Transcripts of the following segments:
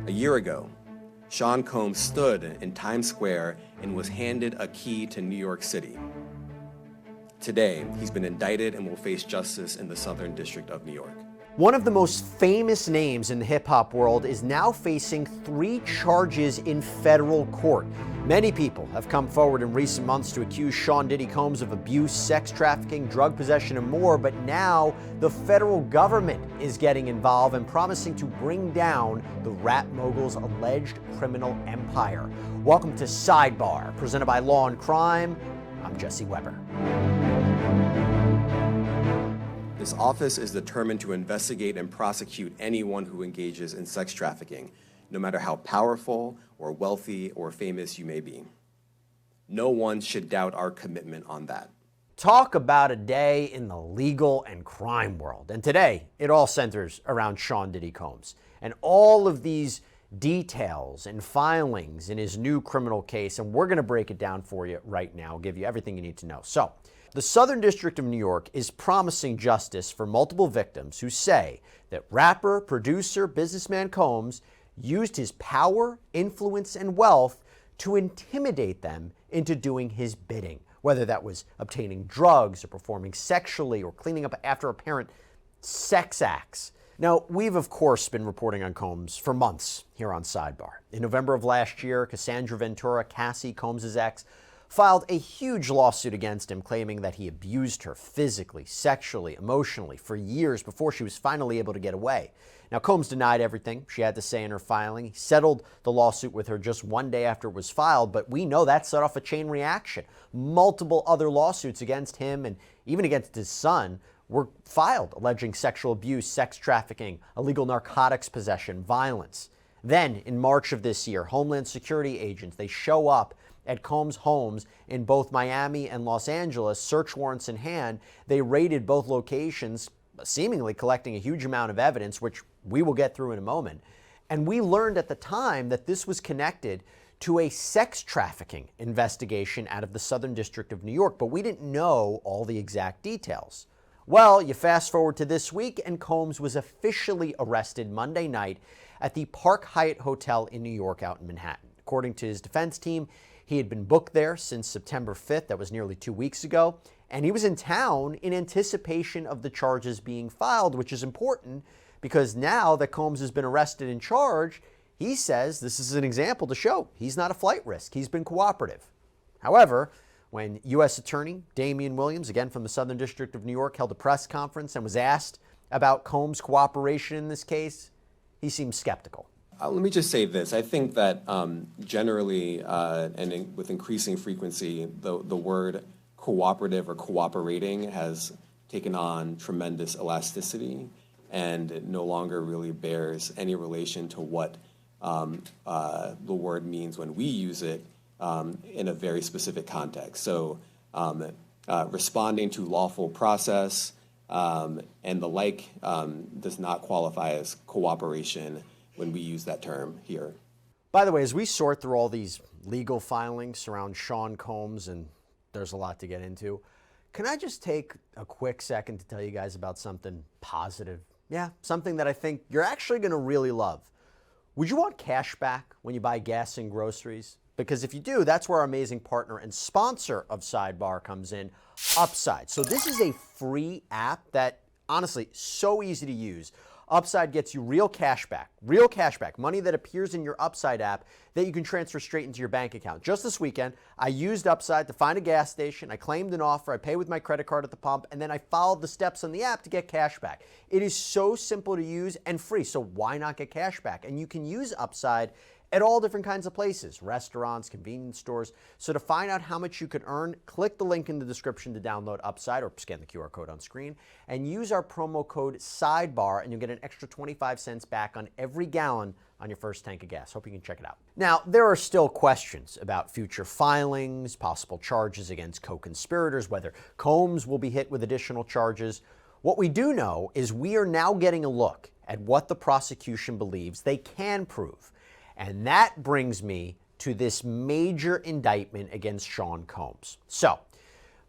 A year ago, Sean Combs stood in Times Square and was handed a key to New York City. Today, he's been indicted and will face justice in the Southern District of New York. One of the most famous names in the hip-hop world is now facing 3 charges in federal court. Many people have come forward in recent months to accuse Sean Diddy Combs of abuse, sex trafficking, drug possession, and more, but now the federal government is getting involved and promising to bring down the rap mogul's alleged criminal empire. Welcome to Sidebar, presented by Law&Crime. I'm Jesse Weber. This office is determined to investigate and prosecute anyone who engages in sex trafficking, no matter how powerful or wealthy or famous you may be. No one should doubt our commitment on that. Talk about a day in the legal and crime world. And today, it all centers around Sean Diddy Combs and all of these details and filings in his new criminal case. And we're going to break it down for you right now, give you everything you need to know. So, the Southern District of New York is promising justice for multiple victims who say that rapper, producer, businessman Combs used his power, influence, and wealth to intimidate them into doing his bidding, whether that was obtaining drugs or performing sexually or cleaning up after apparent sex acts. Now, we've of course been reporting on Combs for months here on Sidebar. In November of last year, Cassandra Ventura, Cassie, Combs' ex, filed a huge lawsuit against him, claiming that he abused her physically, sexually, emotionally for years before she was finally able to get away. Now, Combs denied everything she had to say in her filing. He settled the lawsuit with her just one day after it was filed, but we know that set off a chain reaction. Multiple other lawsuits against him and even against his son were filed, alleging sexual abuse, sex trafficking, illegal narcotics possession, violence. Then, in March of this year, Homeland Security agents, they show up at Combs' homes in both Miami and Los Angeles, search warrants in hand. They raided both locations, seemingly collecting a huge amount of evidence, which we will get through in a moment. And we learned at the time that this was connected to a sex trafficking investigation out of the Southern District of New York, but we didn't know all the exact details. Well, you fast forward to this week, and Combs was officially arrested Monday night at the Park Hyatt Hotel in New York out in Manhattan. According to his defense team, he had been booked there since September 5th, that was nearly 2 weeks ago, and he was in town in anticipation of the charges being filed, which is important because now that Combs has been arrested and charged, he says this is an example to show he's not a flight risk. He's been cooperative. However, when U.S. Attorney Damian Williams, again from the Southern District of New York, held a press conference and was asked about Combs' cooperation in this case, he seemed skeptical. Let me just say this. I think that generally with increasing frequency, the word cooperative or cooperating has taken on tremendous elasticity, and it no longer really bears any relation to what the word means when we use it in a very specific context. So responding to lawful process and the like does not qualify as cooperation when we use that term here. By the way, as we sort through all these legal filings around Sean Combs, and there's a lot to get into, can I just take a quick second to tell you guys about something positive? Yeah, something that I think you're actually going to really love. Would you want cash back when you buy gas and groceries? Because if you do, that's where our amazing partner and sponsor of Sidebar comes in, Upside. So this is a free app that, honestly, so easy to use. Upside gets you real cash back, money that appears in your Upside app that you can transfer straight into your bank account. Just this weekend, I used Upside to find a gas station. I claimed an offer. I pay with my credit card at the pump, and then I followed the steps on the app to get cash back. It is so simple to use and free, so why not get cash back? And you can use Upside at all different kinds of places, restaurants, convenience stores. So to find out how much you could earn, click the link in the description to download Upside or scan the QR code on screen and use our promo code SIDEBAR and you'll get an extra 25 cents back on every gallon on your first tank of gas. Hope you can check it out. Now, there are still questions about future filings, possible charges against co-conspirators, whether Combs will be hit with additional charges. What we do know is we are now getting a look at what the prosecution believes they can prove. And that brings me to this major indictment against Sean Combs. So,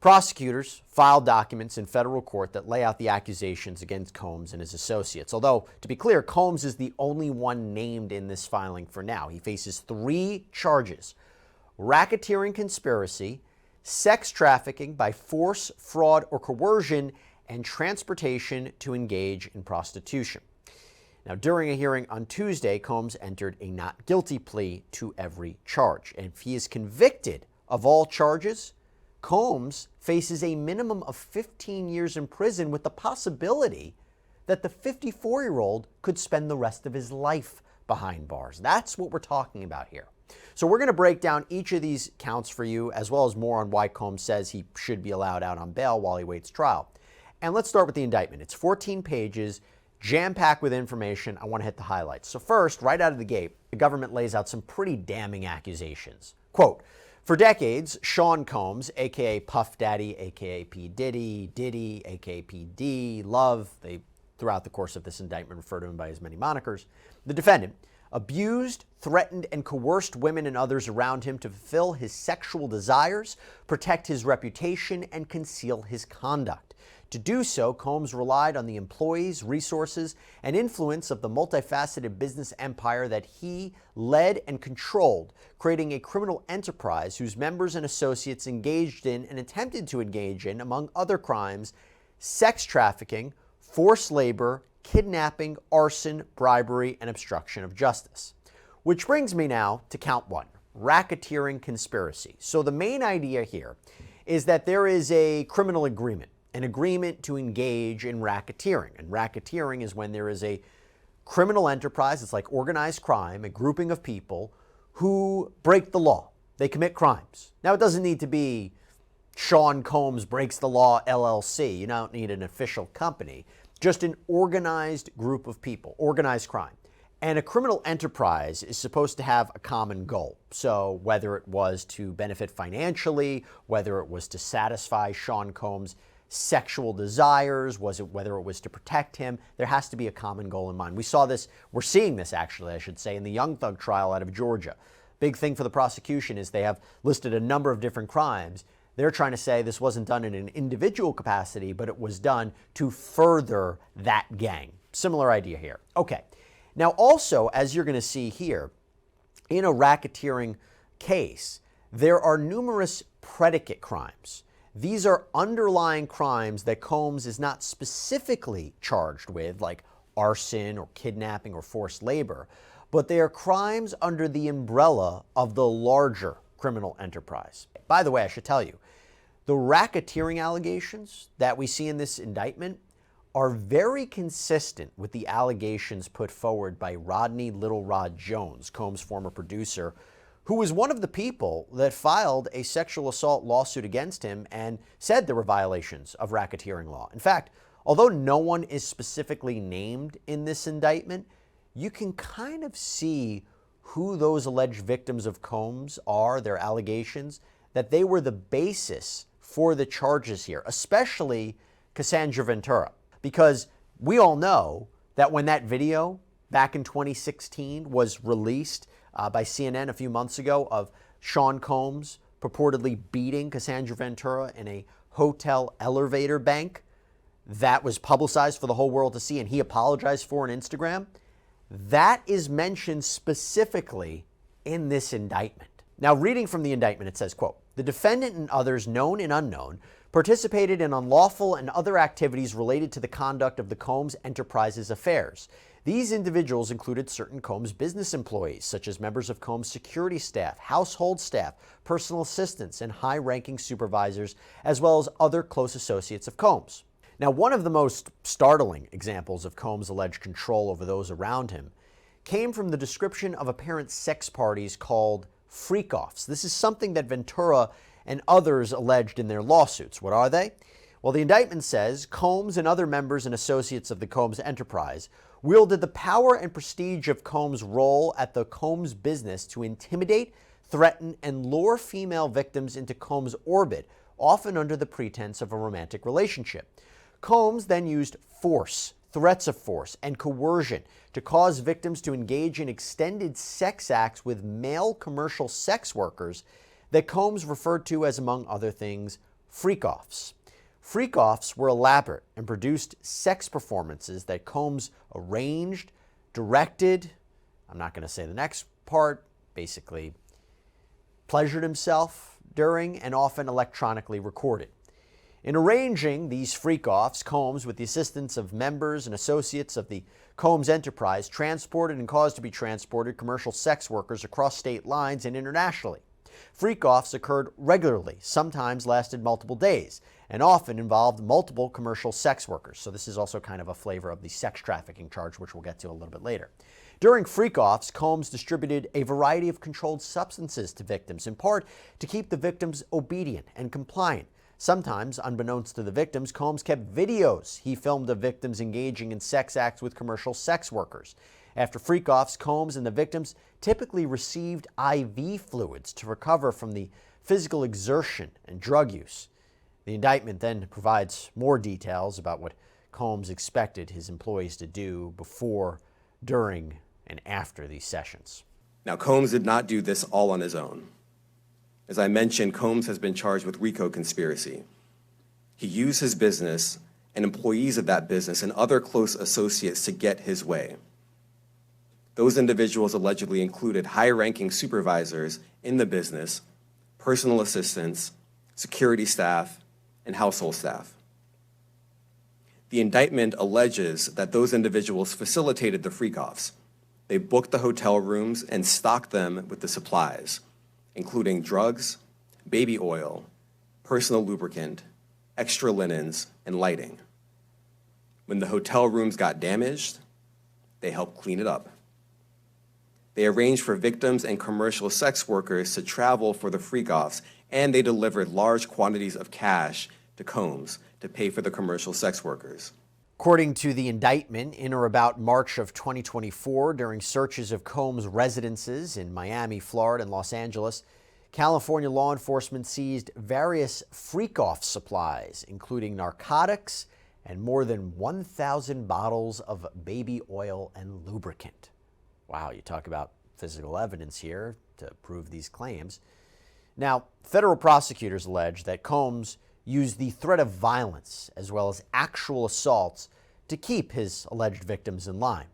Prosecutors filed documents in federal court that lay out the accusations against Combs and his associates. Although, to be clear, Combs is the only one named in this filing for now. He faces 3 charges: racketeering conspiracy, sex trafficking by force, fraud, or coercion, and transportation to engage in prostitution. Now, during a hearing on Tuesday, Combs entered a not guilty plea to every charge. And if he is convicted of all charges, Combs faces a minimum of 15 years in prison with the possibility that the 54-year-old could spend the rest of his life behind bars. That's what we're talking about here. So we're going to break down each of these counts for you, as well as more on why Combs says he should be allowed out on bail while he waits trial. And let's start with the indictment. It's 14 pages, jam-packed with information. I want to hit the highlights. So first, right out of the gate, the government lays out some pretty damning accusations. Quote, "For decades, Sean Combs, a.k.a. Puff Daddy, a.k.a. P. Diddy, Diddy, a.k.a. P. D, Love," they, throughout the course of this indictment, refer to him by his many monikers, the defendant abused, threatened, and coerced women and others around him to fulfill his sexual desires, protect his reputation, and conceal his conduct. To do so, Combs relied on the employees, resources, and influence of the multifaceted business empire that he led and controlled, creating a criminal enterprise whose members and associates engaged in and attempted to engage in, among other crimes, sex trafficking, forced labor, kidnapping, arson, bribery, and obstruction of justice. Which brings me now to count 1, racketeering conspiracy. So the main idea here is that there is a criminal agreement, an agreement to engage in racketeering. And racketeering is when there is a criminal enterprise, it's like organized crime, a grouping of people who break the law. They commit crimes. Now, it doesn't need to be Sean Combs Breaks the Law LLC. You don't need an official company. Just an organized group of people, organized crime. And a criminal enterprise is supposed to have a common goal. So whether it was to benefit financially, whether it was to satisfy Sean Combs' sexual desires, whether it was to protect him, there has to be a common goal in mind. We saw this, we're seeing this actually, I should say, in the Young Thug trial out of Georgia. Big thing for the prosecution is they have listed a number of different crimes. They're trying to say this wasn't done in an individual capacity, but it was done to further that gang. Similar idea here. Okay. Now also, as you're going to see here, in a racketeering case, there are numerous predicate crimes. These are underlying crimes that Combs is not specifically charged with, like arson or kidnapping or forced labor, but they are crimes under the umbrella of the larger criminal enterprise. By the way, I should tell you, the racketeering allegations that we see in this indictment are very consistent with the allegations put forward by Rodney Little Rod Jones, Combs' former producer, who was one of the people that filed a sexual assault lawsuit against him and said there were violations of racketeering law. In fact, although no one is specifically named in this indictment, you can kind of see who those alleged victims of Combs are, their allegations, that they were the basis for the charges here, especially Cassandra Ventura. Because we all know that when that video back in 2016 was released by CNN a few months ago of Sean Combs purportedly beating Cassandra Ventura in a hotel elevator bank, that was publicized for the whole world to see, and he apologized for on Instagram. That is mentioned specifically in this indictment. Now, reading from the indictment, it says, quote, "The defendant and others, known and unknown, participated in unlawful and other activities related to the conduct of the Combs Enterprises affairs. These individuals included certain Combs business employees, such as members of Combs security staff, household staff, personal assistants, and high-ranking supervisors, as well as other close associates of Combs." Now, one of the most startling examples of Combs' alleged control over those around him came from the description of apparent sex parties called freak-offs. This is something that Ventura and others alleged in their lawsuits. What are they? Well, the indictment says Combs and other members and associates of the Combs enterprise wielded the power and prestige of Combs' role at the Combs business to intimidate, threaten, and lure female victims into Combs' orbit, often under the pretense of a romantic relationship. Combs then used force, threats of force, and coercion to cause victims to engage in extended sex acts with male commercial sex workers that Combs referred to as, among other things, freak-offs. Freak-offs were elaborate and produced sex performances that Combs arranged, directed, I'm not going to say the next part, basically pleasured himself during and often electronically recorded. In arranging these freak-offs, Combs, with the assistance of members and associates of the Combs enterprise, transported and caused to be transported commercial sex workers across state lines and internationally. Freak-offs occurred regularly, sometimes lasted multiple days, and often involved multiple commercial sex workers. So this is also kind of a flavor of the sex trafficking charge, which we'll get to a little bit later. During freak-offs, Combs distributed a variety of controlled substances to victims, in part to keep the victims obedient and compliant. Sometimes, unbeknownst to the victims, Combs kept videos he filmed of victims engaging in sex acts with commercial sex workers. After freak-offs, Combs and the victims typically received IV fluids to recover from the physical exertion and drug use. The indictment then provides more details about what Combs expected his employees to do before, during, and after these sessions. Now, Combs did not do this all on his own. As I mentioned, Combs has been charged with RICO conspiracy. He used his business and employees of that business and other close associates to get his way. Those individuals allegedly included high-ranking supervisors in the business, personal assistants, security staff, and household staff. The indictment alleges that those individuals facilitated the freak-offs. They booked the hotel rooms and stocked them with the supplies, including drugs, baby oil, personal lubricant, extra linens, and lighting. When the hotel rooms got damaged, they helped clean it up. They arranged for victims and commercial sex workers to travel for the freak-offs, and they delivered large quantities of cash to Combs to pay for the commercial sex workers. According to the indictment, in or about March of 2024, during searches of Combs' residences in Miami, Florida, and Los Angeles, California law enforcement seized various freak-off supplies, including narcotics and more than 1,000 bottles of baby oil and lubricant. Wow, you talk about physical evidence here to prove these claims. Now, federal prosecutors allege that Combs used the threat of violence as well as actual assaults to keep his alleged victims in line.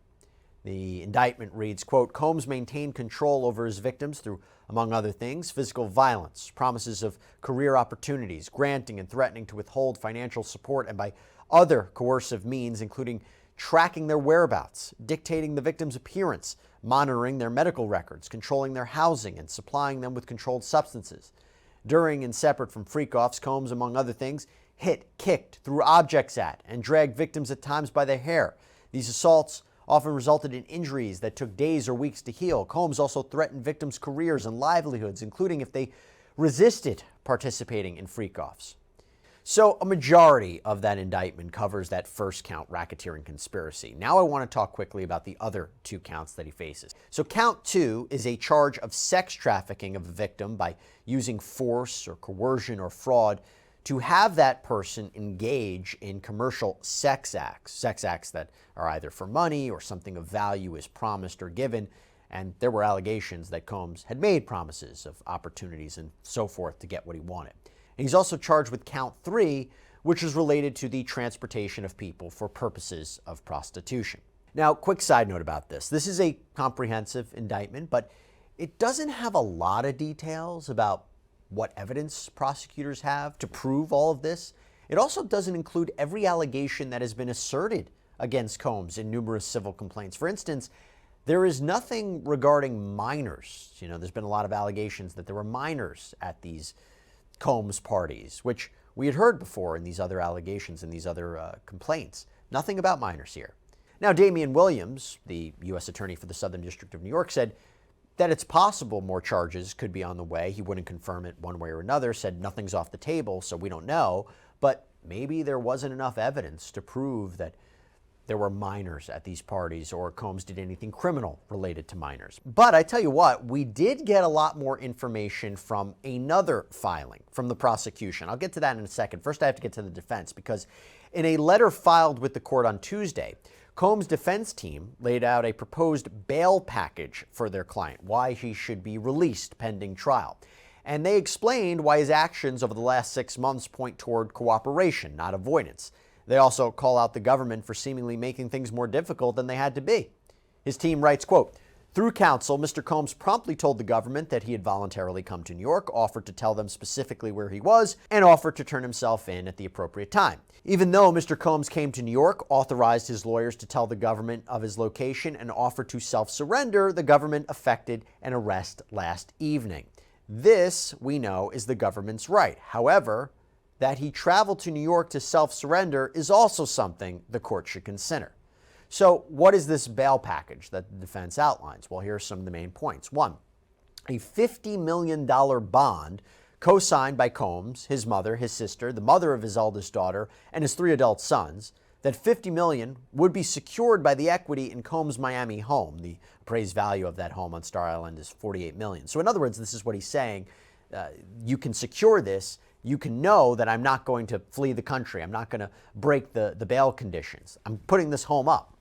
The indictment reads, quote, Combs maintained control over his victims through, among other things, physical violence, promises of career opportunities, granting and threatening to withhold financial support, and by other coercive means, including tracking their whereabouts, dictating the victim's appearance, monitoring their medical records, controlling their housing, and supplying them with controlled substances. During and separate from freak-offs, Combs, among other things, hit, kicked, threw objects at, and dragged victims at times by the hair. These assaults often resulted in injuries that took days or weeks to heal. Combs also threatened victims' careers and livelihoods, including if they resisted participating in freak-offs. So a majority of that indictment covers that first count, racketeering conspiracy. Now I want to talk quickly about the other two counts that he faces. So count 2 is a charge of sex trafficking of a victim by using force or coercion or fraud to have that person engage in commercial sex acts that are either for money or something of value is promised or given. And there were allegations that Combs had made promises of opportunities and so forth to get what he wanted. And he's also charged with count 3, which is related to the transportation of people for purposes of prostitution. Now, quick side note about this. This is a comprehensive indictment, but it doesn't have a lot of details about what evidence prosecutors have to prove all of this. It also doesn't include every allegation that has been asserted against Combs in numerous civil complaints. For instance, there is nothing regarding minors. There's been a lot of allegations that there were minors at these Combs parties, which we had heard before in these other allegations and these other complaints. Nothing about minors here. Now, Damian Williams, the U.S. Attorney for the Southern District of New York, said that it's possible more charges could be on the way. He wouldn't confirm it one way or another, said nothing's off the table, so we don't know. But maybe there wasn't enough evidence to prove that there were minors at these parties or Combs did anything criminal related to minors. But I tell you what, we did get a lot more information from another filing from the prosecution. I'll get to that in a second. First, I have to get to the defense because in a letter filed with the court on Tuesday, Combs' defense team laid out a proposed bail package for their client, why he should be released pending trial. And they explained why his actions over the last 6 months point toward cooperation, not avoidance. They also call out the government for seemingly making things more difficult than they had to be. His team writes, quote, "Through counsel, Mr. Combs promptly told the government that he had voluntarily come to New York, offered to tell them specifically where he was, and offered to turn himself in at the appropriate time. Even though Mr. Combs came to New York, authorized his lawyers to tell the government of his location, and offered to self-surrender, the government effected an arrest last evening. This, we know, is the government's right. However, that he traveled to New York to self-surrender is also something the court should consider." So what is this bail package that the defense outlines? Well, here are some of the main points. One, a $50 million bond co-signed by Combs, his mother, his sister, the mother of his eldest daughter, and his 3 adult sons. That $50 million would be secured by the equity in Combs' Miami home. The appraised value of that home on Star Island is $48 million. So in other words, this is what he's saying. You can secure this. You can know that I'm not going to flee the country. I'm not going to break the bail conditions. I'm putting this home up.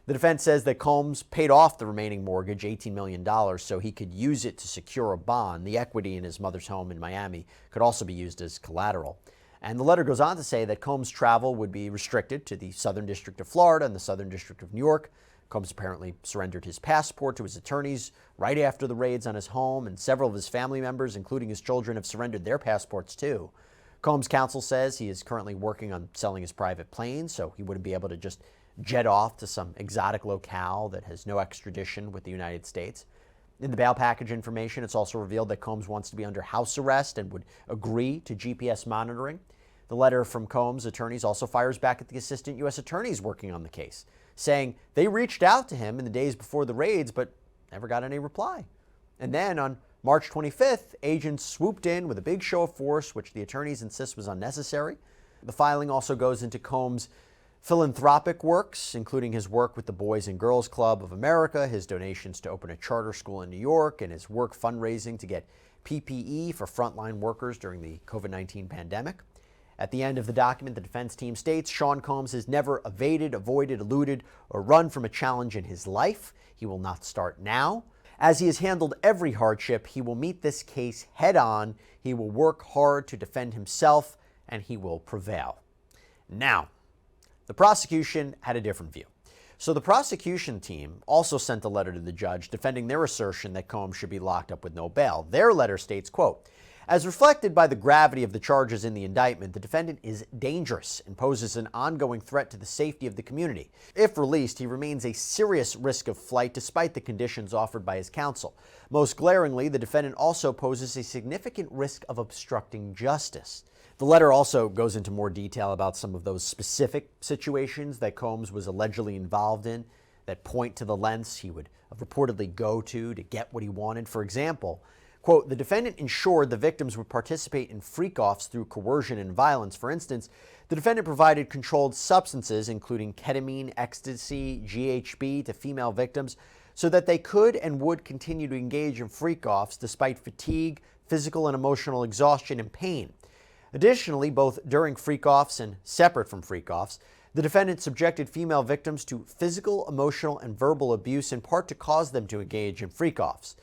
The defense says that Combs paid off the remaining mortgage, $18 million, so he could use it to secure a bond. The equity in his mother's home in Miami could also be used as collateral. And the letter goes on to say that Combs' travel would be restricted to the Southern District of Florida and the Southern District of New York. Combs apparently surrendered his passport to his attorneys right after the raids on his home, and several of his family members, including his children, have surrendered their passports too. Combs' counsel says he is currently working on selling his private plane, so he wouldn't be able to just jet off to some exotic locale that has no extradition with the United States. In the bail package information, it's also revealed that Combs wants to be under house arrest and would agree to GPS monitoring. The letter from Combs' attorneys also fires back at the assistant U.S. attorneys working on the case, saying they reached out to him in the days before the raids but never got any reply. And then on March 25th, agents swooped in with a big show of force, which the attorneys insist was unnecessary. The filing also goes into Combs' philanthropic works, including his work with the Boys and Girls Club of America, his donations to open a charter school in New York, and his work fundraising to get PPE for frontline workers during the COVID-19 pandemic. At the end of the document, the defense team states Sean Combs has never evaded, avoided, eluded, or run from a challenge in his life. He will not start now. As he has handled every hardship, he will meet this case head on. He will work hard to defend himself, and he will prevail. Now, the prosecution had a different view. So the prosecution team also sent a letter to the judge defending their assertion that Combs should be locked up with no bail. Their letter states, quote, "As reflected by the gravity of the charges in the indictment, the defendant is dangerous and poses an ongoing threat to the safety of the community. If released, he remains a serious risk of flight despite the conditions offered by his counsel. Most glaringly, the defendant also poses a significant risk of obstructing justice." The letter also goes into more detail about some of those specific situations that Combs was allegedly involved in that point to the lengths he would reportedly go to get what he wanted. For example, quote, "The defendant ensured the victims would participate in freak-offs through coercion and violence. For instance, the defendant provided controlled substances, including ketamine, ecstasy, GHB, to female victims so that they could and would continue to engage in freak-offs despite fatigue, physical and emotional exhaustion, and pain. Additionally, both during freak-offs and separate from freak-offs, the defendant subjected female victims to physical, emotional, and verbal abuse in part to cause them to engage in freak-offs.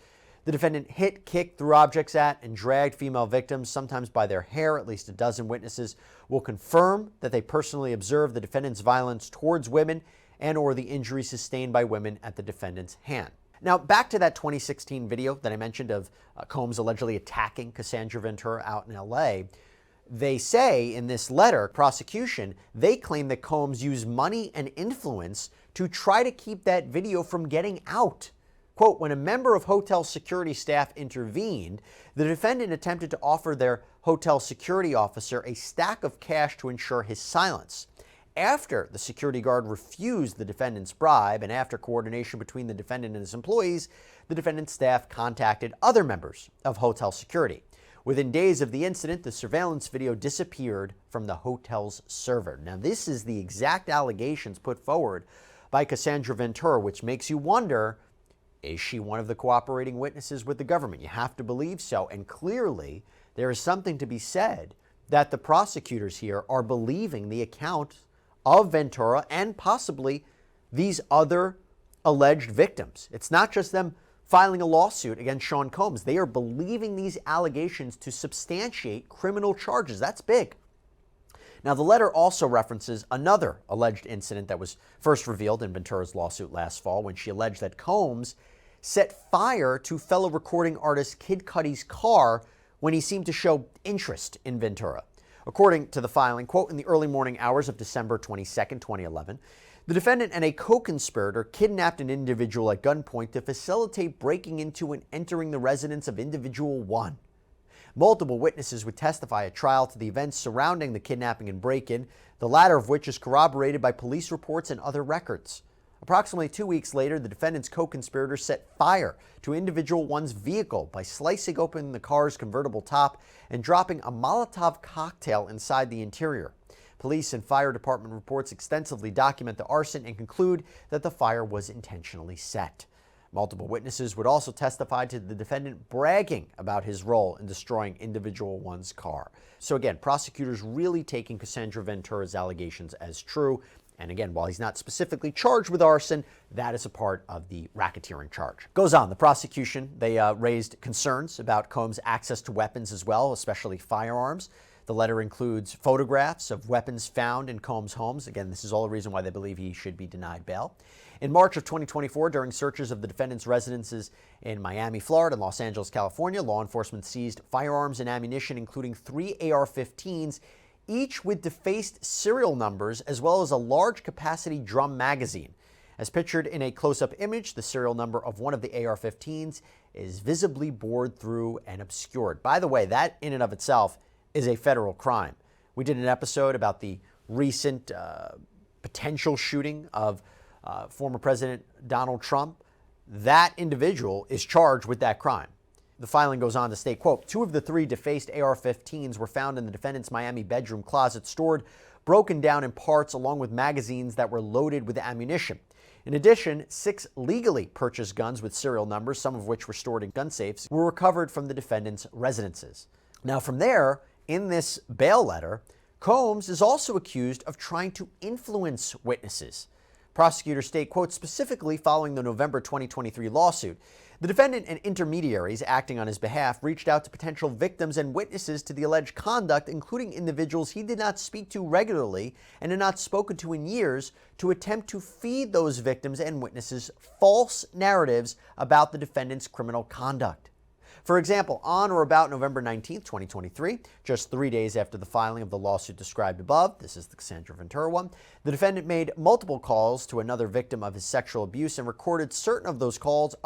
The defendant hit, kicked, threw objects at, and dragged female victims, sometimes by their hair. At least a dozen witnesses will confirm that they personally observed the defendant's violence towards women and or the injuries sustained by women at the defendant's hand." Now, back to that 2016 video that I mentioned of Combs allegedly attacking Cassandra Ventura out in L.A., they say in this letter, prosecution, they claim that Combs used money and influence to try to keep that video from getting out. Quote, "When a member of hotel security staff intervened, the defendant attempted to offer their hotel security officer a stack of cash to ensure his silence. After the security guard refused the defendant's bribe and after coordination between the defendant and his employees, the defendant's staff contacted other members of hotel security. Within days of the incident, the surveillance video disappeared from the hotel's server." Now, this is the exact allegations put forward by Cassandra Ventura, which makes you wonder, is she one of the cooperating witnesses with the government? You have to believe so. And clearly, there is something to be said that the prosecutors here are believing the account of Ventura and possibly these other alleged victims. It's not just them filing a lawsuit against Sean Combs. They are believing these allegations to substantiate criminal charges. That's big. Now, the letter also references another alleged incident that was first revealed in Ventura's lawsuit last fall when she alleged that Combs set fire to fellow recording artist Kid Cudi's car when he seemed to show interest in Ventura. According to the filing, quote, in the early morning hours of December 22nd, 2011, the defendant and a co-conspirator kidnapped an individual at gunpoint to facilitate breaking into and entering the residence of individual 1. Multiple witnesses would testify at trial to the events surrounding the kidnapping and break-in, the latter of which is corroborated by police reports and other records. Approximately 2 weeks later, the defendant's co-conspirator set fire to individual 1's vehicle by slicing open the car's convertible top and dropping a Molotov cocktail inside the interior. Police and fire department reports extensively document the arson and conclude that the fire was intentionally set. Multiple witnesses would also testify to the defendant bragging about his role in destroying individual 1's car. So again, prosecutors really taking Cassandra Ventura's allegations as true. And again, while he's not specifically charged with arson, that is a part of the racketeering charge. Goes on, the prosecution, they raised concerns about Combs' access to weapons as well, especially firearms. The letter includes photographs of weapons found in Combs' homes. Again, this is all a reason why they believe he should be denied bail. In March of 2024, during searches of the defendant's residences in Miami, Florida, and Los Angeles, California, law enforcement seized firearms and ammunition, including 3 AR-15s, each with defaced serial numbers, as well as a large-capacity drum magazine. As pictured in a close-up image, the serial number of one of the AR-15s is visibly bored through and obscured. By the way, that in and of itself is a federal crime. We did an episode about the recent potential shooting of former President Donald Trump. That individual is charged with that crime. The filing goes on to state, quote, 2 of the 3 defaced AR-15s were found in the defendant's Miami bedroom closet, stored broken down in parts, along with magazines that were loaded with ammunition. In addition, 6 legally purchased guns with serial numbers, some of which were stored in gun safes, were recovered from the defendant's residences. Now from there, in this bail letter, Combs is also accused of trying to influence witnesses. Prosecutors state, quote, specifically following the November 2023 lawsuit, the defendant and intermediaries acting on his behalf reached out to potential victims and witnesses to the alleged conduct, including individuals he did not speak to regularly and had not spoken to in years, to attempt to feed those victims and witnesses false narratives about the defendant's criminal conduct. For example, on or about November 19, 2023, just 3 days after the filing of the lawsuit described above, this is the Cassandra Ventura one, the defendant made multiple calls to another victim of his sexual abuse and recorded certain of those calls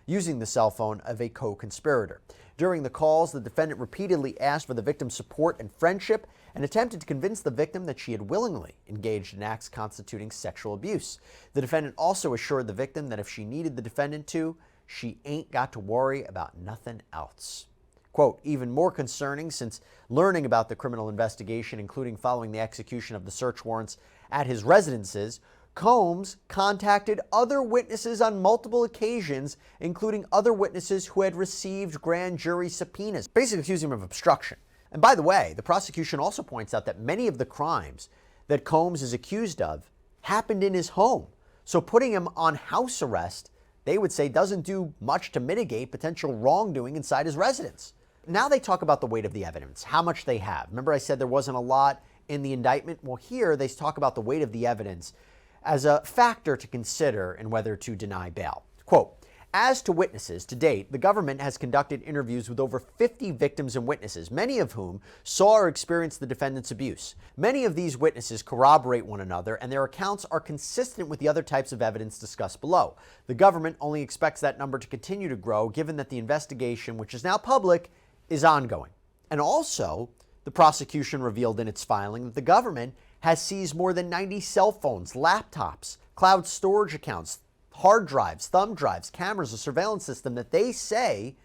using the cell phone of a co-conspirator. During the calls, the defendant repeatedly asked for the victim's support and friendship and attempted to convince the victim that she had willingly engaged in acts constituting sexual abuse. The defendant also assured the victim that if she needed the defendant to, she ain't got to worry about nothing else. Quote, even more concerning, since learning about the criminal investigation, including following the execution of the search warrants at his residences, Combs contacted other witnesses on multiple occasions, including other witnesses who had received grand jury subpoenas, basically accusing him of obstruction. And by the way, the prosecution also points out that many of the crimes that Combs is accused of happened in his home. So putting him on house arrest, they would say, doesn't do much to mitigate potential wrongdoing inside his residence. Now they talk about the weight of the evidence, how much they have. Remember I said there wasn't a lot in the indictment? Well, here they talk about the weight of the evidence as a factor to consider in whether to deny bail. Quote, as to witnesses, to date, the government has conducted interviews with over 50 victims and witnesses, many of whom saw or experienced the defendant's abuse. Many of these witnesses corroborate one another, and their accounts are consistent with the other types of evidence discussed below. The government only expects that number to continue to grow, given that the investigation, which is now public, is ongoing. And also, the prosecution revealed in its filing that the government has seized more than 90 cell phones, laptops, cloud storage accounts, hard drives, thumb drives, cameras, a surveillance system that they say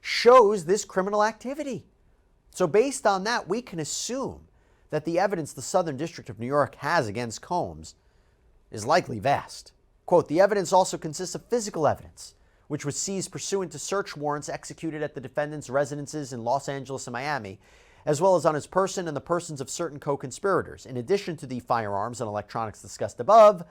shows this criminal activity. So based on that, we can assume that the evidence the Southern District of New York has against Combs is likely vast. Quote, the evidence also consists of physical evidence, which was seized pursuant to search warrants executed at the defendant's residences in Los Angeles and Miami, as well as on his person and the persons of certain co-conspirators. In addition to the firearms and electronics discussed above,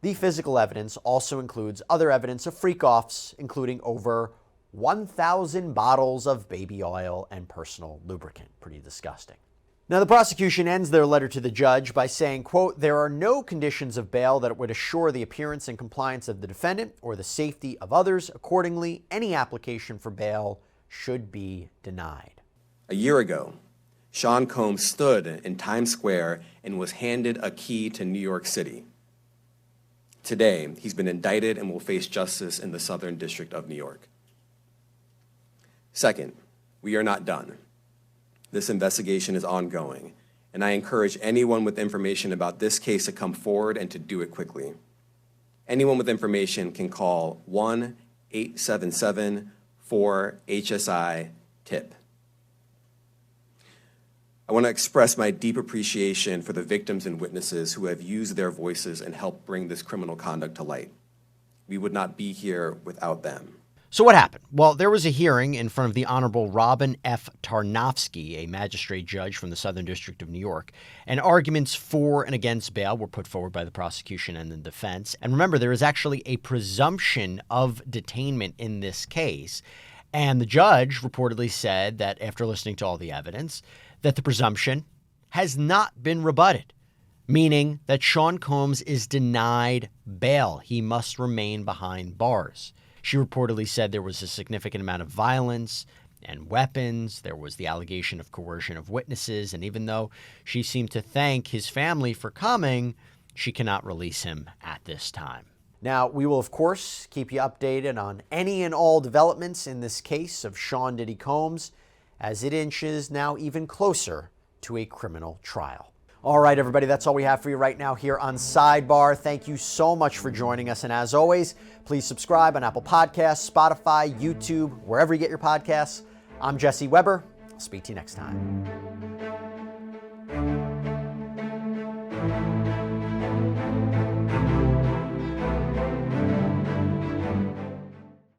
The physical evidence also includes other evidence of freak-offs, including over 1,000 bottles of baby oil and personal lubricant. Pretty disgusting. Now, the prosecution ends their letter to the judge by saying, quote, "There are no conditions of bail that would assure the appearance and compliance of the defendant or the safety of others. Accordingly, any application for bail should be denied." A year ago, Sean Combs stood in Times Square and was handed a key to New York City. Today, he's been indicted and will face justice in the Southern District of New York. Second, we are not done. This investigation is ongoing, and I encourage anyone with information about this case to come forward and to do it quickly. Anyone with information can call 1-877-4HSI-TIP. I want to express my deep appreciation for the victims and witnesses who have used their voices and helped bring this criminal conduct to light. We would not be here without them. So what happened? Well, there was a hearing in front of the Honorable Robin F. Tarnofsky, a magistrate judge from the Southern District of New York, and arguments for and against bail were put forward by the prosecution and the defense. And remember, there is actually a presumption of detainment in this case. And the judge reportedly said that after listening to all the evidence, that the presumption has not been rebutted, meaning that Sean Combs is denied bail. He must remain behind bars. She reportedly said there was a significant amount of violence and weapons. There was the allegation of coercion of witnesses. And even though she seemed to thank his family for coming, she cannot release him at this time. Now, we will, of course, keep you updated on any and all developments in this case of Sean Diddy Combs as it inches now even closer to a criminal trial. All right, everybody, that's all we have for you right now here on Sidebar. Thank you so much for joining us. And as always, please subscribe on Apple Podcasts, Spotify, YouTube, wherever you get your podcasts. I'm Jesse Weber. I'll speak to you next time.